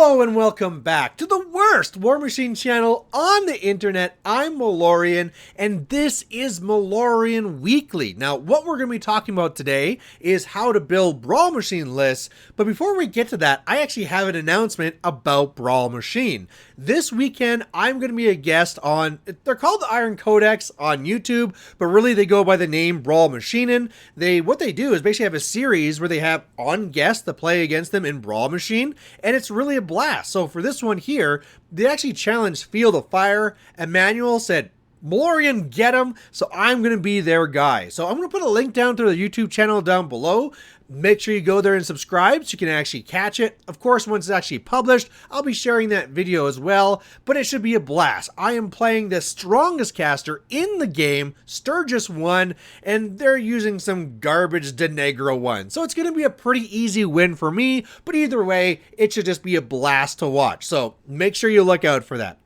Hello and welcome back to the worst Warmachine channel on the internet. I'm Malorian and this is Malorian Weekly. Now what we're going to be talking about today is how to build Brawlmachine lists, but before we get to that, I actually have an announcement about Brawlmachine. This weekend I'm going to be a guest on, they're called the Iron Codex on YouTube, but really they go by the name Brawlmachine. What they do is basically have a series where they have on guests to play against them in Brawlmachine, and it's really a blast. So for this one here, they actually challenged Field of Fire. Emmanuel said, Malorian, get him. So I'm going to be their guy. So I'm going to put a link down to the YouTube channel down below. Make sure you go there and subscribe so you can actually catch it. Of course, once it's actually published, I'll be sharing that video as well, but it should be a blast. I am playing the strongest caster in the game, Sturgis 1, and they're using some garbage Denegro 1. So it's going to be a pretty easy win for me, but either way, it should just be a blast to watch. So make sure you look out for that.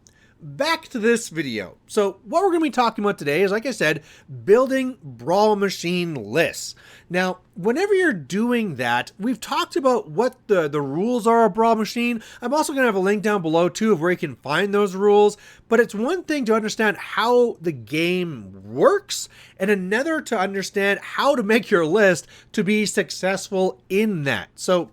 Back to this video. So what we're going to be talking about today is, like I said, building Brawlmachine lists. Now, whenever you're doing that, we've talked about what the rules are of Brawlmachine. I'm also going to have a link down below too of where you can find those rules. But it's one thing to understand how the game works, and another to understand how to make your list to be successful in that. So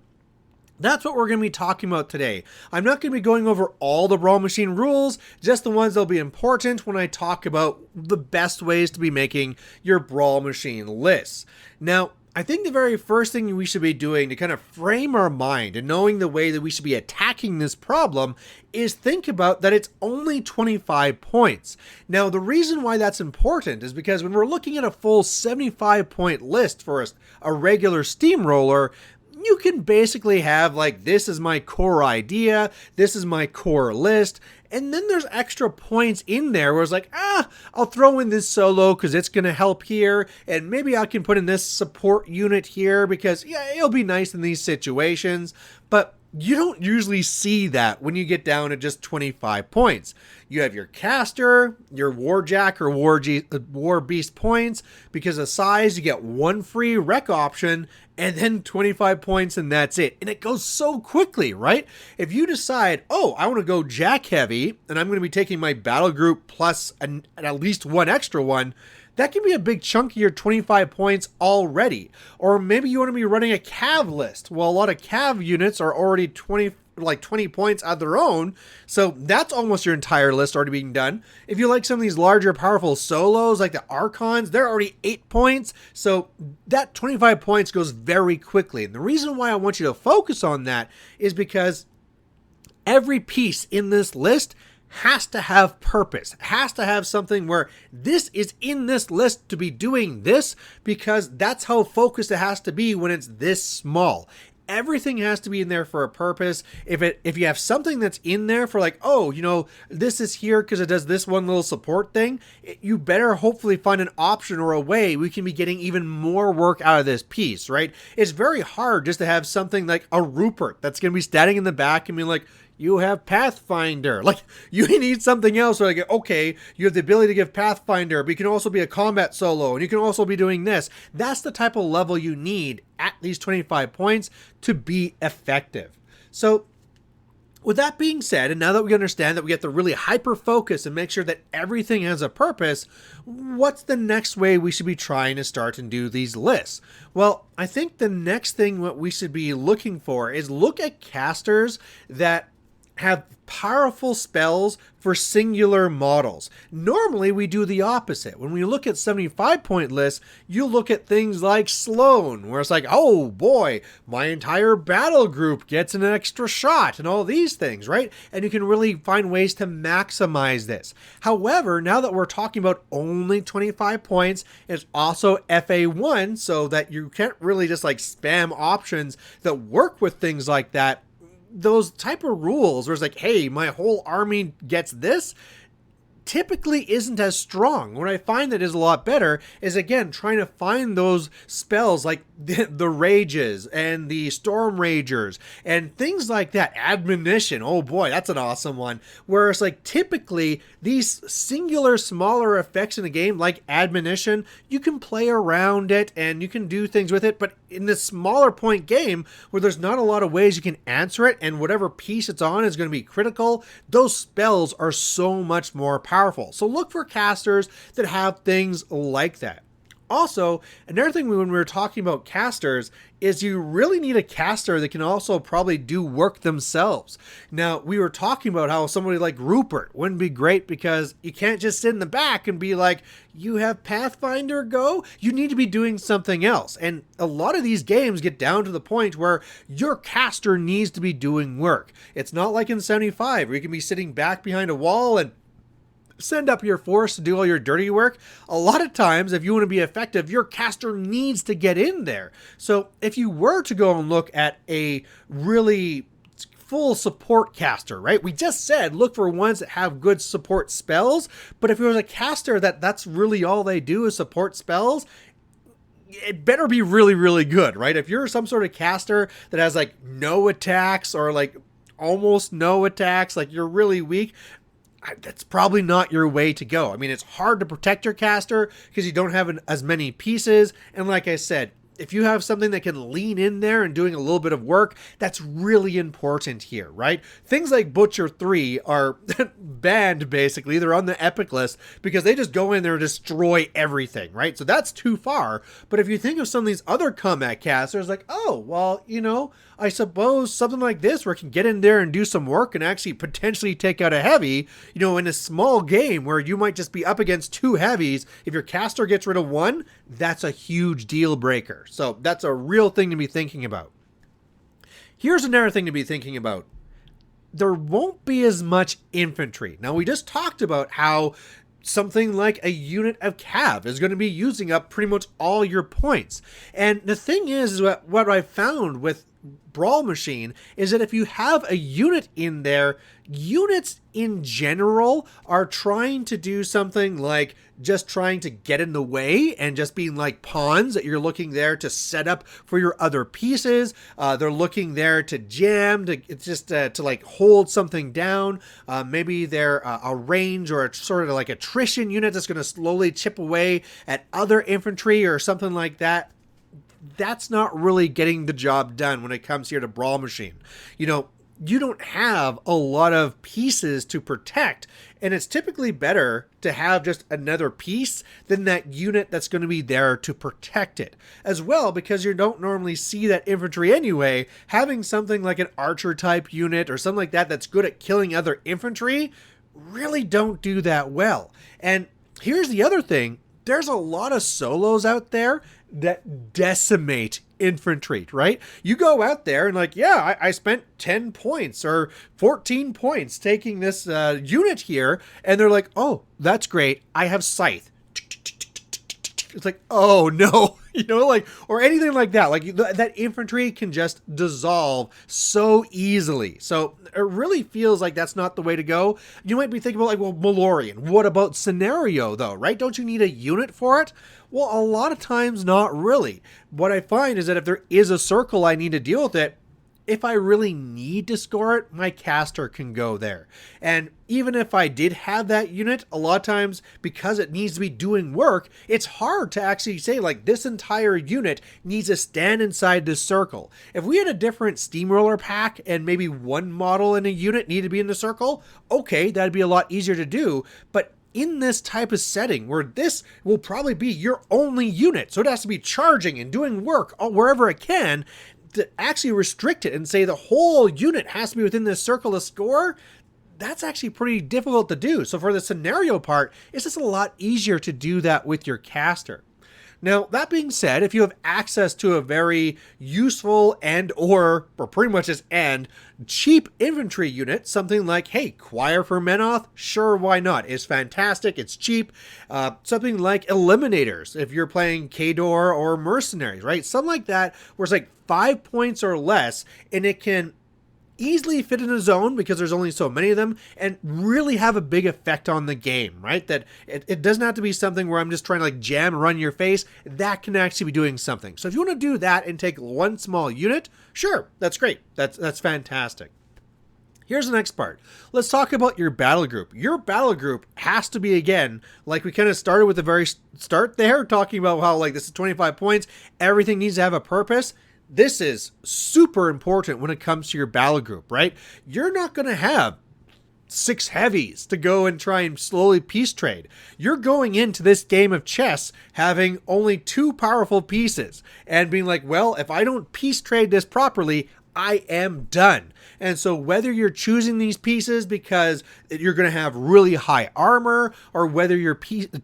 that's what we're going to be talking about today. I'm not going to be going over all the Brawlmachine rules, just the ones that'll be important when I talk about the best ways to be making your Brawlmachine lists. Now, I think the very first thing we should be doing to kind of frame our mind and knowing the way that we should be attacking this problem is think about that it's only 25 points. Now, the reason why that's important is because when we're looking at a full 75-point list for a regular steamroller, you can basically have like, this is my core idea, this is my core list, and then there's extra points in there where it's like, I'll throw in this solo because it's going to help here, and maybe I can put in this support unit here because, yeah, it'll be nice in these situations, but you don't usually see that when you get down to just 25 points. You have your caster, your warjack or war beast points. Because of size, you get one free rec option and then 25 points and that's it. And it goes so quickly, right? If you decide, oh, I want to go jack heavy and I'm going to be taking my battle group plus at least one extra one, that can be a big chunk of your 25 points already. Or maybe you want to be running a cav list. Well, a lot of cav units are already 20 points on their own. So that's almost your entire list already being done. If you like some of these larger, powerful solos like the Archons, they're already 8 points. So that 25 points goes very quickly. And the reason why I want you to focus on that is because every piece in this list has to have purpose, has to have something where this is in this list to be doing this, because that's how focused it has to be when it's this small. Everything has to be in there for a purpose. If you have something that's in there for like, oh, you know, this is here because it does this one little support thing, you better hopefully find an option or a way we can be getting even more work out of this piece, right? It's very hard just to have something like a Rupert that's going to be standing in the back and be like, you have Pathfinder. Like, you need something else. Like, okay, you have the ability to give Pathfinder, but you can also be a combat solo, and you can also be doing this. That's the type of level you need at these 25 points to be effective. So, with that being said, and now that we understand that we have to really hyper-focus and make sure that everything has a purpose, what's the next way we should be trying to start and do these lists? Well, I think the next thing what we should be looking for is look at casters that have powerful spells for singular models. Normally, we do the opposite. When we look at 75-point lists, you look at things like Sloan, where it's like, oh boy, my entire battle group gets an extra shot and all these things, right? And you can really find ways to maximize this. However, now that we're talking about only 25 points, it's also FA1, so that you can't really just like spam options that work with things like that. Those type of rules where it's like, hey, my whole army gets this, typically isn't as strong. What I find that is a lot better is, again, trying to find those spells like the Rages and the Storm Ragers and things like that. Admonition, oh boy, that's an awesome one. Whereas like typically these singular smaller effects in the game like Admonition, you can play around it and you can do things with it, but in this smaller point game where there's not a lot of ways you can answer it and whatever piece it's on is going to be critical, those spells are so much more powerful. So look for casters that have things like that. Also, another thing when we were talking about casters is you really need a caster that can also probably do work themselves. Now, we were talking about how somebody like Rupert wouldn't be great because you can't just sit in the back and be like, you have Pathfinder, go? You need to be doing something else. And a lot of these games get down to the point where your caster needs to be doing work. It's not like in 75 where you can be sitting back behind a wall and send up your force to do all your dirty work. A lot of times, if you want to be effective, your caster needs to get in there. So if you were to go and look at a really full support caster, right? We just said look for ones that have good support spells, but if it was a caster that's really all they do is support spells, it better be really, really good, right? If you're some sort of caster that has like no attacks or like almost no attacks, like you're really weak, that's probably not your way to go. I mean, it's hard to protect your caster because you don't have as many pieces. And like I said, if you have something that can lean in there and doing a little bit of work, that's really important here, right? Things like Butcher 3 are banned, basically. They're on the epic list because they just go in there and destroy everything, right? So that's too far. But if you think of some of these other combat casters, like, oh, well, you know, I suppose something like this where it can get in there and do some work and actually potentially take out a heavy, you know, in a small game where you might just be up against two heavies. If your caster gets rid of one, that's a huge deal breaker. So that's a real thing to be thinking about. Here's another thing to be thinking about. There won't be as much infantry. Now, we just talked about how something like a unit of cav is going to be using up pretty much all your points. And the thing is what I found with Brawlmachine is that if you have a unit in there, units in general are trying to do something like just trying to get in the way and just being like pawns that you're looking there to set up for your other pieces. They're looking there to jam, to like hold something down. Maybe they're a range or a sort of like attrition unit that's going to slowly chip away at other infantry or something like that. That's not really getting the job done when it comes here to Brawlmachine. You know, you don't have a lot of pieces to protect, and it's typically better to have just another piece than that unit that's going to be there to protect it. As well, because you don't normally see that infantry anyway, having something like an archer type unit or something like that that's good at killing other infantry really don't do that well. And here's the other thing. There's a lot of solos out there that decimate infantry, right? You go out there and like, yeah, I spent 10 points or 14 points taking this unit here. And they're like, oh, that's great. I have scythe. It's like, oh no, you know, like, or anything like that. Like that infantry can just dissolve so easily. So it really feels like that's not the way to go. You might be thinking about like, well, Malorian, what about scenario though, right? Don't you need a unit for it? Well, a lot of times not really. What I find is that if there is a circle I need to deal with it, if I really need to score it, my caster can go there. And even if I did have that unit, a lot of times, because it needs to be doing work, it's hard to actually say, like, this entire unit needs to stand inside this circle. If we had a different steamroller pack and maybe one model in a unit needed to be in the circle, okay, that'd be a lot easier to do. But in this type of setting where this will probably be your only unit, so it has to be charging and doing work wherever it can, to actually restrict it and say the whole unit has to be within this circle to score, that's actually pretty difficult to do. So for the scenario part, it's just a lot easier to do that with your caster. Now, that being said, if you have access to a very useful or pretty much just cheap infantry unit, something like, hey, Choir for Menoth, sure, why not? It's fantastic, it's cheap. Something like Eliminators, if you're playing Kador or Mercenaries, right? Something like that, where it's like 5 points or less, and it can easily fit in a zone because there's only so many of them, and really have a big effect on the game, right? That it doesn't have to be something where I'm just trying to like jam and run your face. That can actually be doing something. So if you want to do that and take one small unit, sure, that's great. That's fantastic. Here's the next part. Let's talk about your battle group. Your battle group has to be, again, like we kind of started with the very start there, talking about how like this is 25 points. Everything needs to have a purpose. This is super important when it comes to your battle group, right? You're not going to have 6 heavies to go and try and slowly peace trade. You're going into this game of chess having only 2 powerful pieces and being like, well, if I don't peace trade this properly, I am done. And so whether you're choosing these pieces because you're going to have really high armor, or whether you're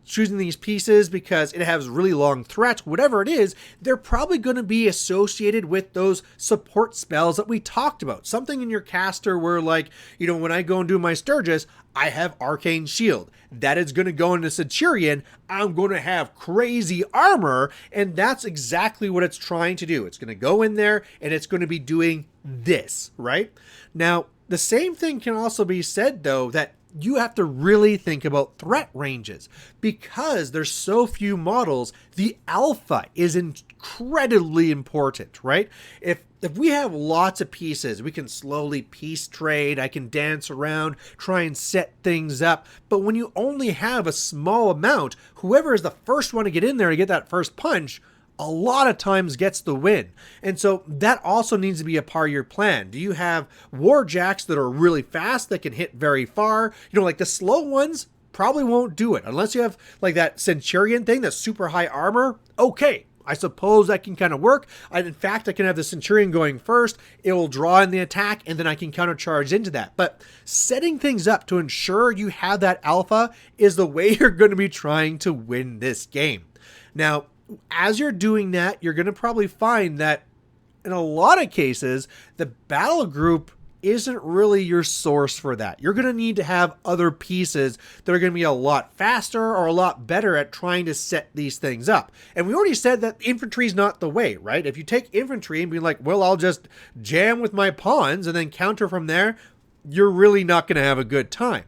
choosing these pieces because it has really long threats, whatever it is, they're probably going to be associated with those support spells that we talked about. Something in your caster where, like, you know, when I go and do my Sturgis, I have Arcane Shield. That is going to go into Centurion. I'm going to have crazy armor, and that's exactly what it's trying to do. It's going to go in there, and it's going to be doing this, right? Now, the same thing can also be said, though, that you have to really think about threat ranges. Because there's so few models, the alpha is incredibly important, right? If we have lots of pieces, we can slowly piece trade, I can dance around, try and set things up. But when you only have a small amount, whoever is the first one to get in there to get that first punch, a lot of times gets the win. And so that also needs to be a part of your plan. Do you have warjacks that are really fast that can hit very far? You know, like the slow ones probably won't do it unless you have like that Centurion thing that's super high armor. Okay, I suppose that can kind of work. In fact, I can have the Centurion going first. It will draw in the attack, and then I can countercharge into that. But setting things up to ensure you have that alpha is the way you're going to be trying to win this game. Now, as you're doing that, you're going to probably find that in a lot of cases, the battle group isn't really your source for that. You're going to need to have other pieces that are going to be a lot faster or a lot better at trying to set these things up. And we already said that infantry is not the way, right? If you take infantry and be like, well, I'll just jam with my pawns and then counter from there, you're really not going to have a good time.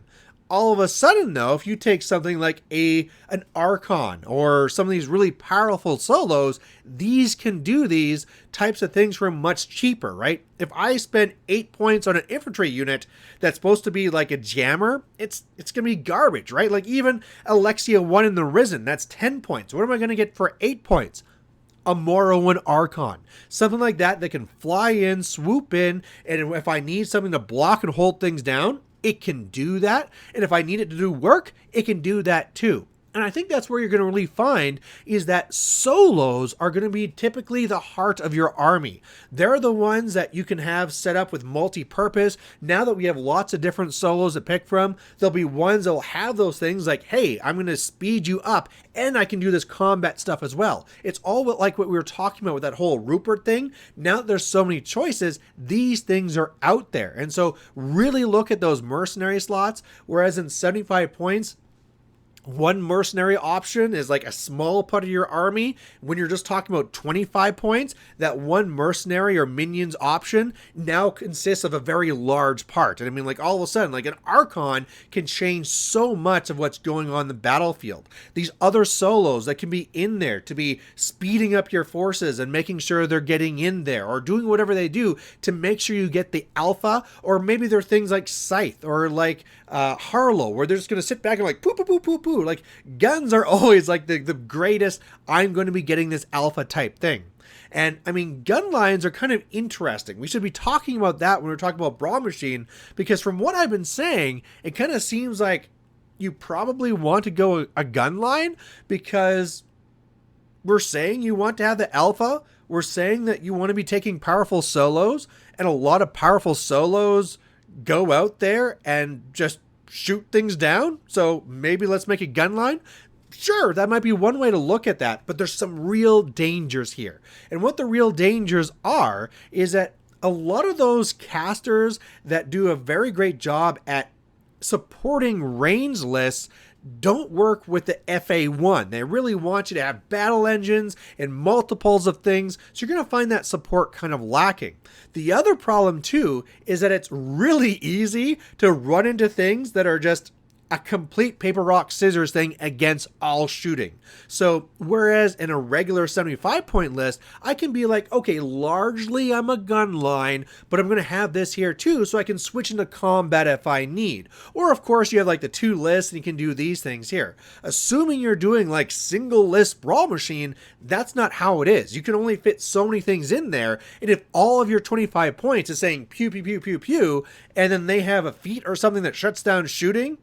All of a sudden, though, if you take something like an Archon or some of these really powerful solos, these can do these types of things for much cheaper, right? If I spend 8 points on an infantry unit that's supposed to be like a jammer, it's going to be garbage, right? Like even Alexia 1 in the Risen, that's 10 points. What am I going to get for 8 points? A Morrowind Archon. Something like that that can fly in, swoop in, and if I need something to block and hold things down, it can do that. And if I need it to do work, it can do that too. And I think that's where you're going to really find is that solos are going to be typically the heart of your army. They're the ones that you can have set up with multi-purpose. Now that we have lots of different solos to pick from, there'll be ones that will have those things like, hey, I'm going to speed you up and I can do this combat stuff as well. It's all like what we were talking about with that whole Rupert thing. Now that there's so many choices, these things are out there. And so really look at those mercenary slots, whereas in 75 points, one mercenary option is like a small part of your army. When you're just talking about 25 points, that one mercenary or minions option now consists of a very large part. And I mean, like all of a sudden, like an Archon can change so much of what's going on in the battlefield. These other solos that can be in there to be speeding up your forces and making sure they're getting in there or doing whatever they do to make sure you get the alpha. Or maybe they're things like Scythe or like Harlow, where they're just going to sit back and like poo poo poo poo poo. Like guns are always like the greatest, I'm going to be getting this alpha type thing. And I mean, gun lines are kind of interesting. We should be talking about that when we're talking about Brawlmachine, because from what I've been saying, it kind of seems like you probably want to go a gun line because we're saying you want to have the alpha. We're saying that you want to be taking powerful solos, and a lot of powerful solos go out there and just shoot things down. So maybe let's make a gun line. Sure, that might be one way to look at that, but there's some real dangers here. And what the real dangers are is that a lot of those casters that do a very great job at supporting range lists don't work with the FA1. They really want you to have battle engines and multiples of things, so you're going to find that support kind of lacking. The other problem too is that it's really easy to run into things that are just a complete paper, rock, scissors thing against all shooting. So whereas in a regular 75-point list, I can be like, okay, largely I'm a gun line, but I'm going to have this here too, so I can switch into combat if I need. Or of course you have like the 2 lists and you can do these things here. Assuming you're doing like single list Brawlmachine, that's not how it is. You can only fit so many things in there, and if all of your 25 points is saying pew, pew, pew, pew, pew, and then they have a feat or something that shuts down shooting,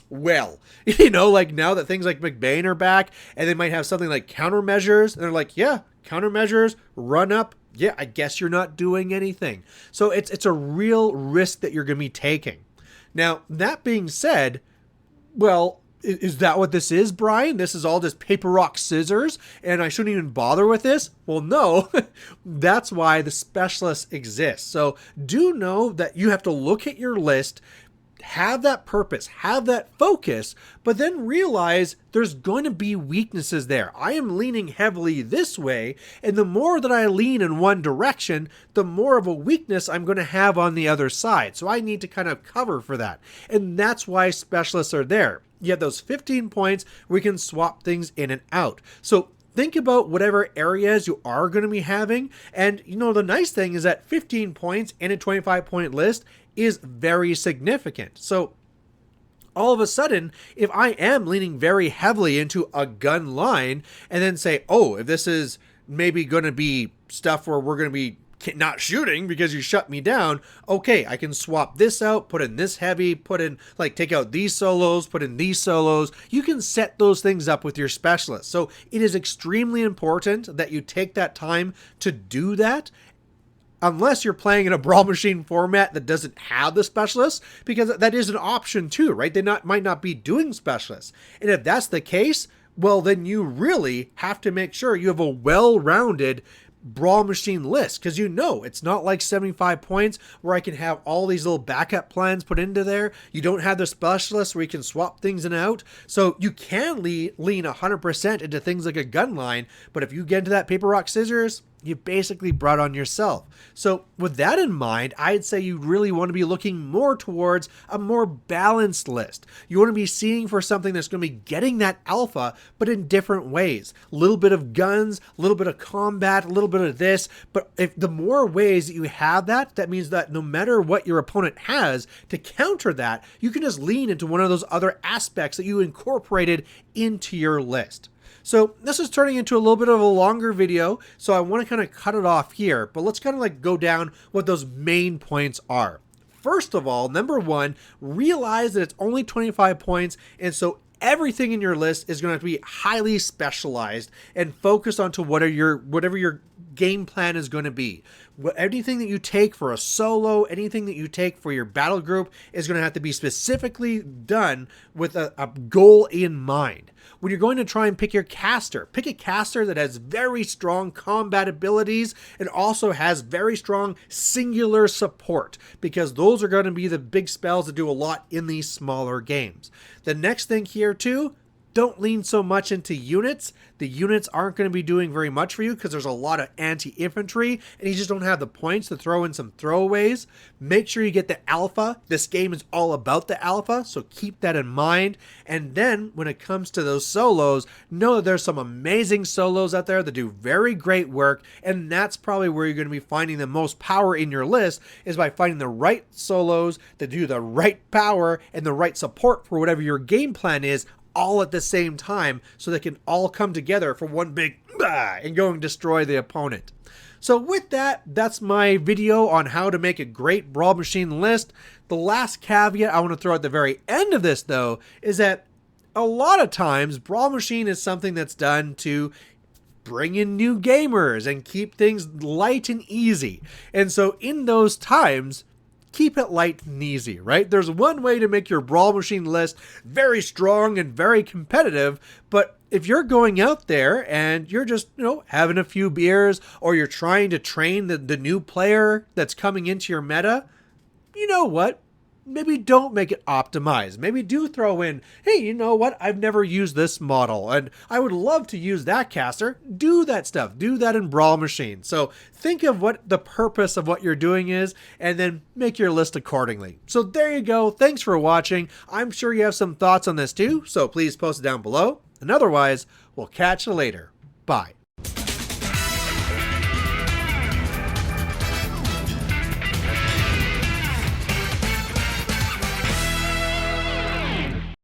well, like now that things like McBain are back and they might have something like countermeasures, and they're like, yeah, countermeasures, run up. Yeah, I guess you're not doing anything. So it's a real risk that you're going to be taking. Now, that being said, well, is that what this is, Brian? This is all just paper, rock, scissors, and I shouldn't even bother with this? Well, no, that's why the specialists exist. So do know that you have to look at your list, have that purpose, have that focus, but then realize there's going to be weaknesses there. I am leaning heavily this way, and the more that I lean in one direction, the more of a weakness I'm going to have on the other side. So I need to kind of cover for that. And that's why specialists are there. You have those 15 points where we can swap things in and out. So think about whatever areas you are going to be having. And the nice thing is that 15 points in a 25-point list is very significant. So all of a sudden, if I am leaning very heavily into a gun line and then say, oh, if this is maybe going to be stuff where we're going to be not shooting because you shut me down, okay, I can swap this out, put in this heavy, put in, like, take out these solos, put in these solos. You can set those things up with your specialist. So it is extremely important that you take that time to do that, unless you're playing in a Brawlmachine format that doesn't have the specialists, because that is an option too, right? They might not be doing specialists. And if that's the case, well, then you really have to make sure you have a well-rounded Brawlmachine list, because it's not like 75 points where I can have all these little backup plans put into there. You don't have the specialists where you can swap things in and out. So you can lean 100% into things like a gun line, but if you get into that paper, rock, scissors, you basically brought on yourself. So with that in mind, I'd say you really want to be looking more towards a more balanced list. You want to be seeing for something that's going to be getting that alpha, but in different ways. A little bit of guns, a little bit of combat, a little bit of this. But if the more ways that you have that, that means that no matter what your opponent has to counter that, you can just lean into one of those other aspects that you incorporated into your list. So this is turning into a little bit of a longer video, so I want to kind of cut it off here, but let's kind of like go down what those main points are. First of all, number 1, realize that it's only 25 points, and so everything in your list is going to have to be highly specialized and focused onto whatever your game plan is going to be. Anything that you take for a solo, anything that you take for your battle group is going to have to be specifically done with a goal in mind. When you're going to try and pick your caster, pick a caster that has very strong combat abilities and also has very strong singular support, because those are going to be the big spells that do a lot in these smaller games. The next thing here too, don't lean so much into units. The units aren't going to be doing very much for you because there's a lot of anti-infantry and you just don't have the points to throw in some throwaways. Make sure you get the alpha. This game is all about the alpha, so keep that in mind. And then when it comes to those solos, know that there's some amazing solos out there that do very great work, and that's probably where you're going to be finding the most power in your list, is by finding the right solos that do the right power and the right support for whatever your game plan is, all at the same time, so they can all come together for one big bah, and go and destroy the opponent. So with that, that's my video on how to make a great Brawlmachine list. The last caveat I want to throw at the very end of this, though, is that a lot of times Brawlmachine is something that's done to bring in new gamers and keep things light and easy. And so in those times, keep it light and easy, right? There's one way to make your Brawlmachine list very strong and very competitive, but if you're going out there and you're just, having a few beers, or you're trying to train the new player that's coming into your meta, you know what? maybe don't make it optimized. Maybe do throw in, hey, you know what? I've never used this model and I would love to use that caster. Do that stuff. Do that in Brawlmachine. So think of what the purpose of what you're doing is and then make your list accordingly. So there you go. Thanks for watching. I'm sure you have some thoughts on this too, so please post it down below. And otherwise, we'll catch you later. Bye.